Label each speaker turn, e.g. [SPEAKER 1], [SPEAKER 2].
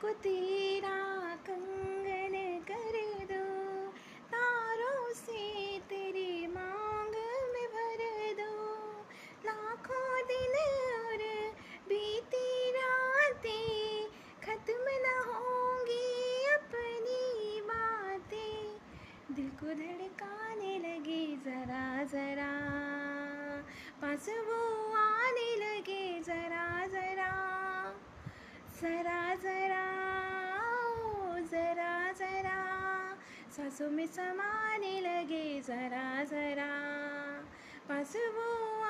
[SPEAKER 1] को तेरा कंगन कर दूं, तारों से तेरी मांग में भर दूं। लाखों दिन और बीती रातें, खत्म न होंगी अपनी बातें। दिल को धड़काने लगे ज़रा ज़रा, पास वो आने लगे ज़रा ज़रा, ज़रा ज़रा, ओ ज़रा ज़रा, सांसों में समाने लगे ज़रा ज़रा, पास वो